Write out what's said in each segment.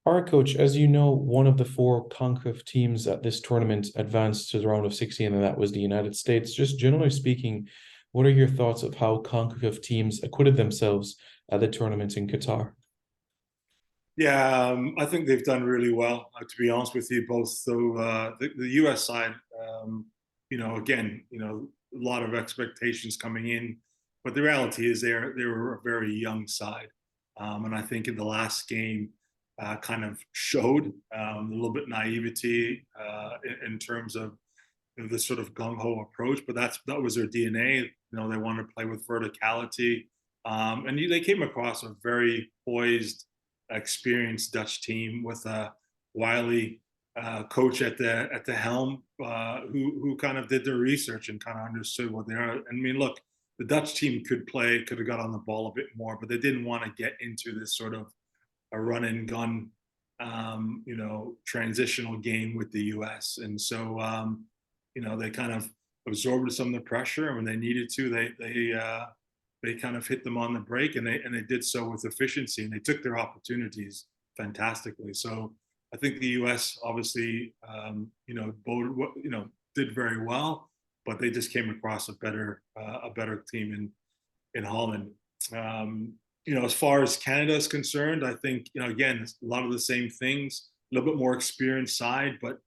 All right, Coach, as you know, one of the four CONCACAF teams at this tournament advanced to the round of 16, and that was the United States. Just generally speaking, what are your thoughts of how CONCACAF teams acquitted themselves at the tournament in Qatar? Yeah, I think they've done really well, to be honest with you, both. So the US side, again, a lot of expectations coming in, but the reality is they were a very young side, and I think in the last game, kind of showed a little bit naivety in terms of this sort of gung ho approach. But that was their DNA. They wanted to play with verticality, and they came across a very poised, experienced Dutch team with a wily coach at the helm, who kind of did their research and kind of understood what they are. I mean, look, the Dutch team could have got on the ball a bit more, but they didn't want to get into this sort of a run and gun, transitional game with the U.S. And so, they kind of absorbed some of the pressure, and when they needed to, they kind of hit them on the break, and they did so with efficiency, and they took their opportunities fantastically. So I think the U.S. obviously, did very well, but they just came across a better team in Holland. As far as Canada is concerned, I think again a lot of the same things, a little bit more experienced side, but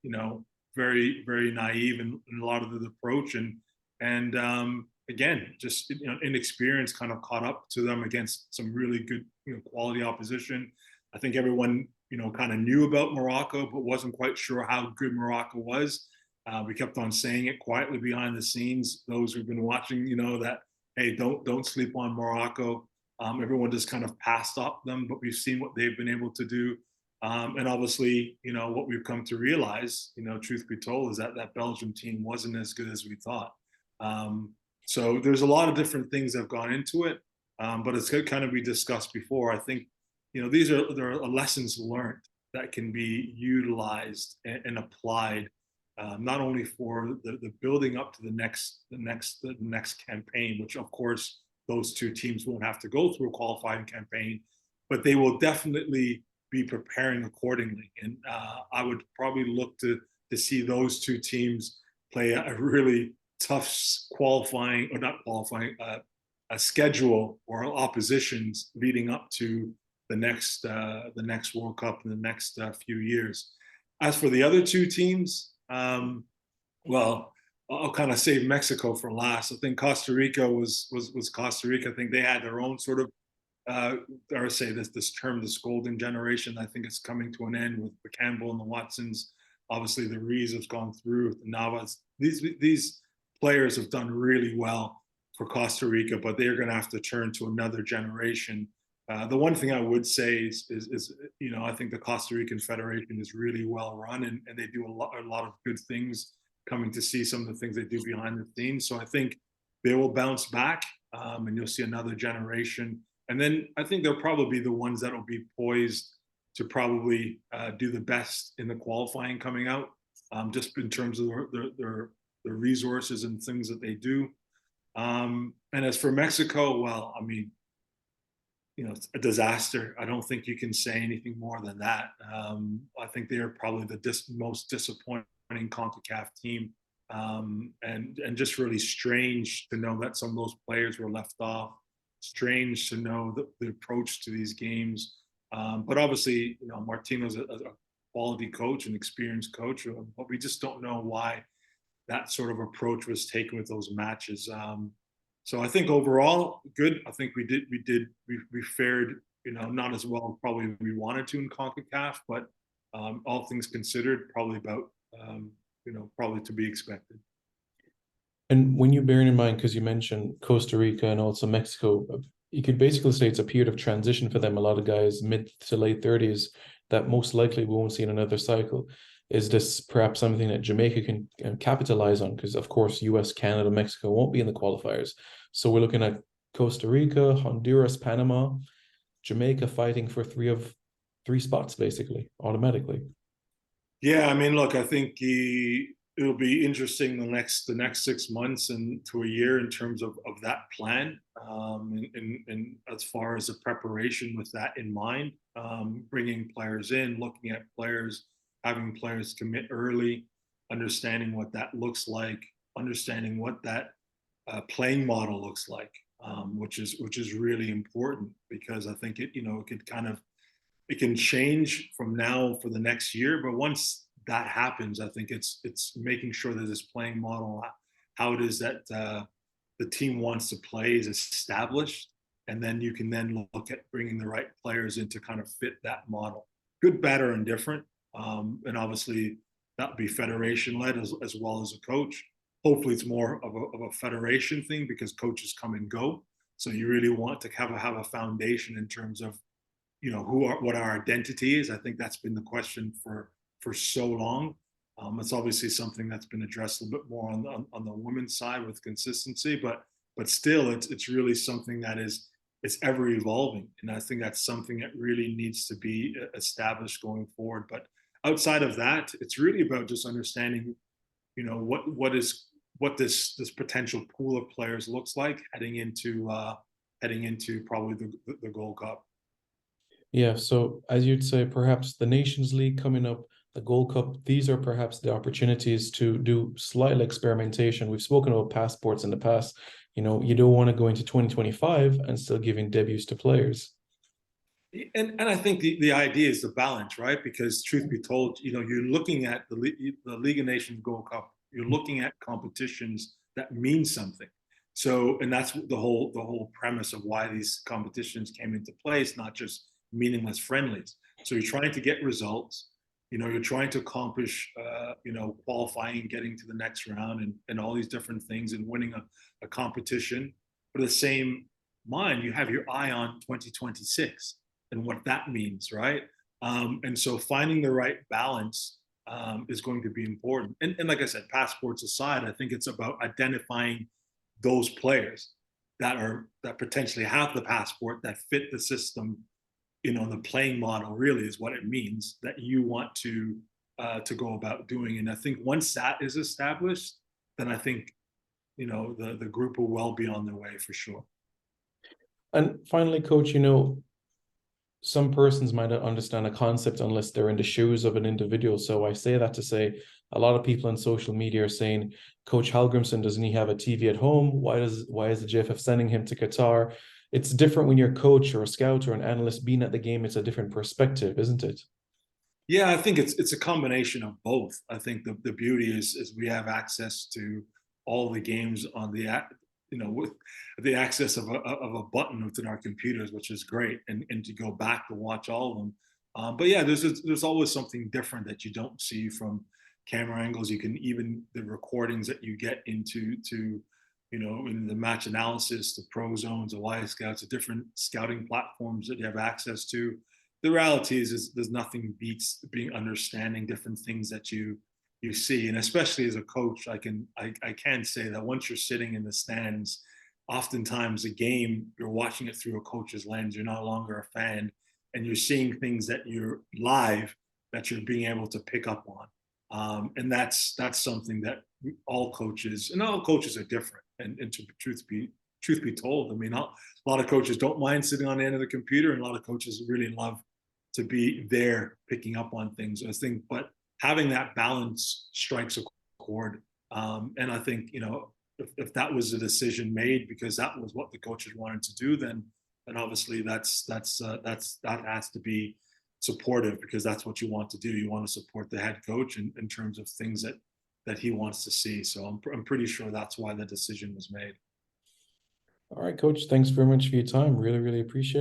very very naive in a lot of the approach, and again, just inexperience kind of caught up to them against some really good quality opposition. I think everyone kind of knew about Morocco, but wasn't quite sure how good Morocco was. We kept on saying it quietly behind the scenes. Those who've been watching, that hey, don't sleep on Morocco. Everyone just kind of passed up them, but we've seen what they've been able to do. And obviously, what we've come to realize, truth be told, is that Belgium team wasn't as good as we thought. So there's a lot of different things that have gone into it, but it's kind of we discussed before. I think there are lessons learned that can be utilized and applied, not only for the building up to the next campaign, which of course those two teams won't have to go through a qualifying campaign, but they will definitely be preparing accordingly. And I would probably look to see those two teams play a really tough qualifying, or not qualifying, a schedule or oppositions leading up to the next World Cup in the next few years. As for the other two teams, well, I'll kind of save Mexico for last. I think Costa Rica was Costa Rica. I think they had their own sort of, or say this term, this golden generation. I think it's coming to an end with the Campbell and the Watsons. Obviously, the Rees has gone through, the Navas. These players have done really well for Costa Rica, but they're going to have to turn to another generation. The one thing I would say is I think the Costa Rican Federation is really well run, and they do a lot of good things. Coming to see some of the things they do behind the scenes, so I think they will bounce back, and you'll see another generation. And then I think they'll probably be the ones that will be poised to probably do the best in the qualifying coming out, just in terms of their resources and things that they do. And as for Mexico, well, I mean, it's a disaster. I don't think you can say anything more than that. I think they are probably the most disappointing CONCACAF team, and just really strange to know that some of those players were left off. Strange to know the approach to these games, but obviously, Martino's a quality coach, an experienced coach, but we just don't know why that sort of approach was taken with those matches. So I think overall, good. I think we fared, not as well probably as we wanted to in CONCACAF, but all things considered, probably about, probably to be expected. And when you bear in mind, because you mentioned Costa Rica and also Mexico, you could basically say it's a period of transition for them. A lot of guys mid to late 30s that most likely we won't see in another cycle. Is this perhaps something that Jamaica can capitalize on? Because of course, US, Canada, Mexico won't be in the qualifiers. So we're looking at Costa Rica, Honduras, Panama, Jamaica fighting for three spots basically automatically. Yeah, I mean, look, I think it'll be interesting the next 6 months and to a year in terms of that plan, and as far as the preparation with that in mind, bringing players in, looking at players, having players commit early, understanding what that looks like, understanding what that playing model looks like, which is really important because I think it could kind of it can change from now for the next year, but once that happens, I think it's making sure that this playing model, how it is that the team wants to play, is established, and then you can then look at bringing the right players in to kind of fit that model, good, bad, or indifferent, and obviously that would be federation led as well as a coach. Hopefully, it's more of a federation thing because coaches come and go, so you really want to have a foundation in terms of what our identity is. I think that's been the question for so long. It's obviously something that's been addressed a little bit more on the women's side with consistency, but still, it's really something that is it's ever evolving, and I think that's something that really needs to be established going forward. But outside of that, it's really about just understanding, what this potential pool of players looks like heading into probably the Gold Cup. Yeah, so as you'd say, perhaps the Nations League coming up, the Gold Cup, these are perhaps the opportunities to do slight experimentation. We've spoken about passports in the past. You don't want to go into 2025 and still giving debuts to players. And I think the idea is the balance, right? Because truth be told, you're looking at the League of Nations Gold Cup. You're looking at competitions that mean something. So, and that's the whole premise of why these competitions came into place, not just meaningless friendlies. So you're trying to get results. You're trying to accomplish, qualifying, getting to the next round, and all these different things, and winning a competition. But at the same mind, you have your eye on 2026 and what that means, right? And so finding the right balance is going to be important. And like I said, passports aside, I think it's about identifying those players that potentially have the passport that fit the system. The playing model really is what it means that you want to go about doing. And I think once that is established, then I think the group will well be on their way for sure. And finally, coach, some persons might not understand a concept unless they're in the shoes of an individual. So I say that to say a lot of people on social media are saying, Coach Hallgrimsson, doesn't he have a TV at home? Why is the JFF sending him to Qatar? It's different when you're a coach or a scout or an analyst being at the game. It's a different perspective, isn't it? Yeah, I think it's a combination of both. I think the beauty is we have access to all the games on with the access of a button within our computers, which is great, and to go back to watch all of them. But yeah, there's always something different that you don't see from camera angles. You can even the recordings that you get in the match analysis, the pro zones, the Y scouts, the different scouting platforms that you have access to. The reality is there's nothing beats being understanding different things that you see, and especially as a coach, I can say that once you're sitting in the stands, oftentimes a game you're watching it through a coach's lens. You're no longer a fan, and you're seeing things that you're live that you're being able to pick up on, and that's something that all coaches are different. And to truth be told, I mean, a lot of coaches don't mind sitting on the end of the computer, and a lot of coaches really love to be there picking up on things. I think, but having that balance strikes a chord. And I think, if that was a decision made because that was what the coaches wanted to do, then obviously that has to be supportive because that's what you want to do. You want to support the head coach in terms of things that he wants to see. So I'm pretty sure that's why the decision was made. All right, coach. Thanks very much for your time. Really, really appreciate it.